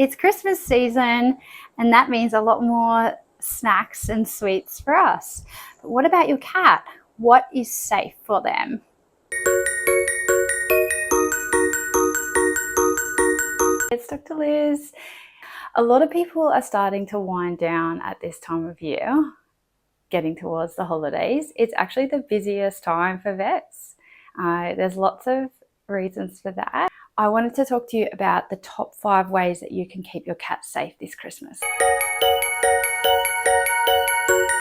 It's Christmas season, and that means a lot more snacks and sweets for us. But what about your cat? What is safe for them? It's Dr. Liz. A lot of people are starting to wind down at this time of year, getting towards the holidays. It's actually the busiest time for vets. There's lots of reasons for that. I wanted to talk to you about the top 5 ways that you can keep your cat safe this Christmas.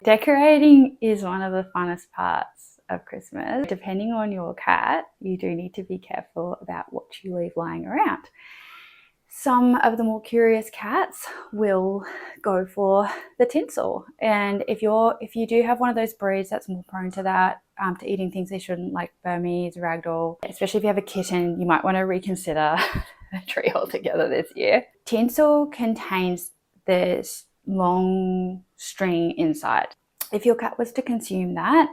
Decorating is one of the funnest parts of Christmas. Depending on your cat, you do need to be careful about what you leave lying around. Some of the more curious cats will go for the tinsel, and if you do have one of those breeds that's more prone to that, to eating things they shouldn't, like Burmese, Ragdoll, especially if you have a kitten, you might want to reconsider the tree altogether this year. Tinsel contains this long string inside. If your cat was to consume that,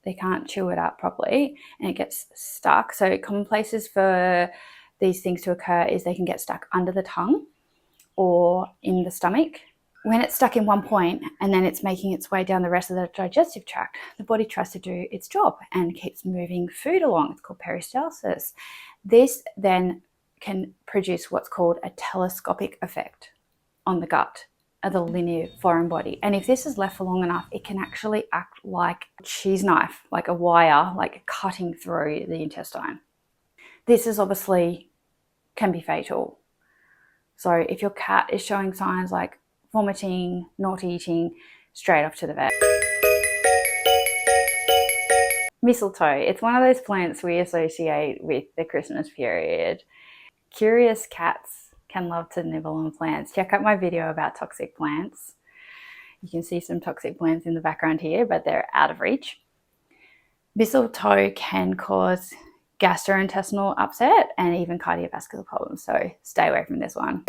they can't chew it up properly and it gets stuck. So common places for these things to occur is they can get stuck under the tongue or in the stomach. When it's stuck in one point and then it's making its way down the rest of the digestive tract, the body tries to do its job and keeps moving food along. It's called peristalsis. This then can produce what's called a telescopic effect on the gut of the linear foreign body. And if this is left for long enough, it can actually act like a cheese knife, like a wire, like cutting through the intestine. This is obviously can be fatal. So if your cat is showing signs like vomiting, not eating, straight off to the vet. Mistletoe, it's one of those plants we associate with the Christmas period. Curious cats can love to nibble on plants. Check out my video about toxic plants. You can see some toxic plants in the background here, but they're out of reach. Mistletoe can cause gastrointestinal upset and even cardiovascular problems, so stay away from this one.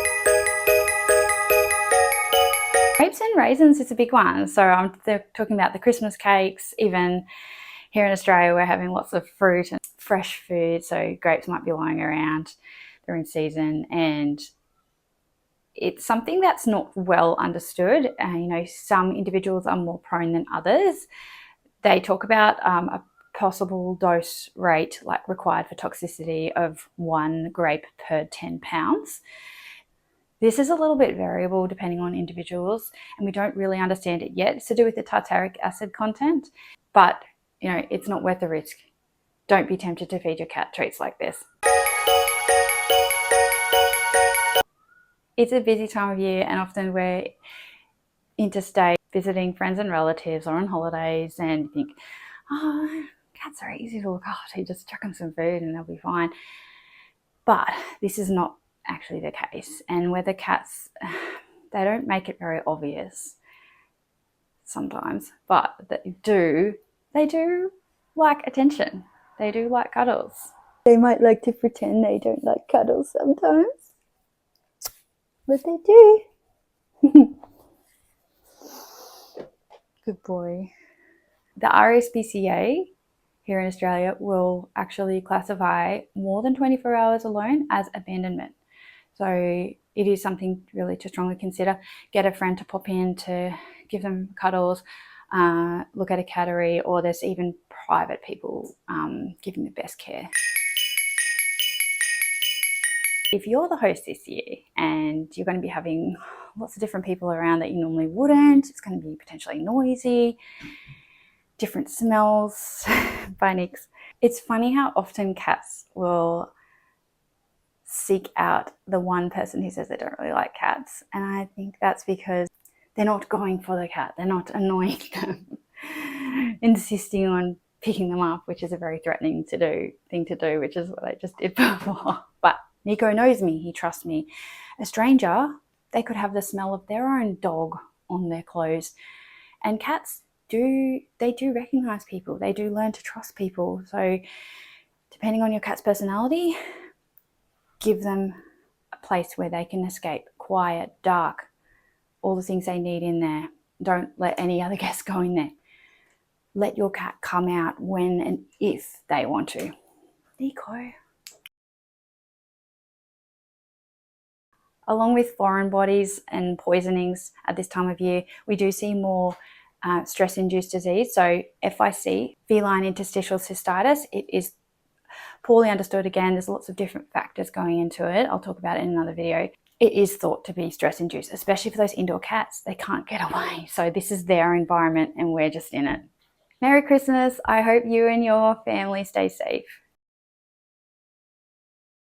Grapes and raisins is a big one. So I'm talking about the Christmas cakes. Even here in Australia, we're having lots of fruit and fresh food. So grapes might be lying around. They're in season, and it's something that's not well understood. Some individuals are more prone than others. They talk about a possible dose rate like required for toxicity of 1 grape per 10 pounds. This is a little bit variable depending on individuals, and we don't really understand it yet. It's to do with the tartaric acid content, but it's not worth the risk. Don't be tempted to feed your cat treats like this. It's a busy time of year, and often we're interstate visiting friends and relatives or on holidays and think, oh, cats are easy to look after. You just chuck them some food and they'll be fine. But this is not actually the case. And where the cats, they don't make it very obvious sometimes, but they do like attention. They do like cuddles. They might like to pretend they don't like cuddles sometimes, but they do. Good boy. The RSPCA here in Australia will actually classify more than 24 hours alone as abandonment. So it is something really to strongly consider. Get a friend to pop in to give them cuddles, look at a cattery, or there's even private people giving the best care. If you're the host this year and you're going to be having lots of different people around that you normally wouldn't, it's going to be potentially noisy, different smells, by Nix. It's funny how often cats will seek out the one person who says they don't really like cats. And I think that's because they're not going for the cat. They're not annoying them, insisting on picking them up, which is a very threatening thing to do, which is what I just did before. But Nico knows me. He trusts me. A stranger, they could have the smell of their own dog on their clothes. And cats do recognize people. They do learn to trust people. So depending on your cat's personality, give them a place where they can escape, quiet, dark, all the things they need in there. Don't let any other guests go in there. Let your cat come out when and if they want to. Nico. Along with foreign bodies and poisonings at this time of year, we do see more stress-induced disease. So FIC, feline interstitial cystitis, it is poorly understood. Again, there's lots of different factors going into it. I'll talk about it in another video. It is thought to be stress-induced, especially for those indoor cats. They can't get away. So this is their environment and we're just in it. Merry Christmas. I hope you and your family stay safe.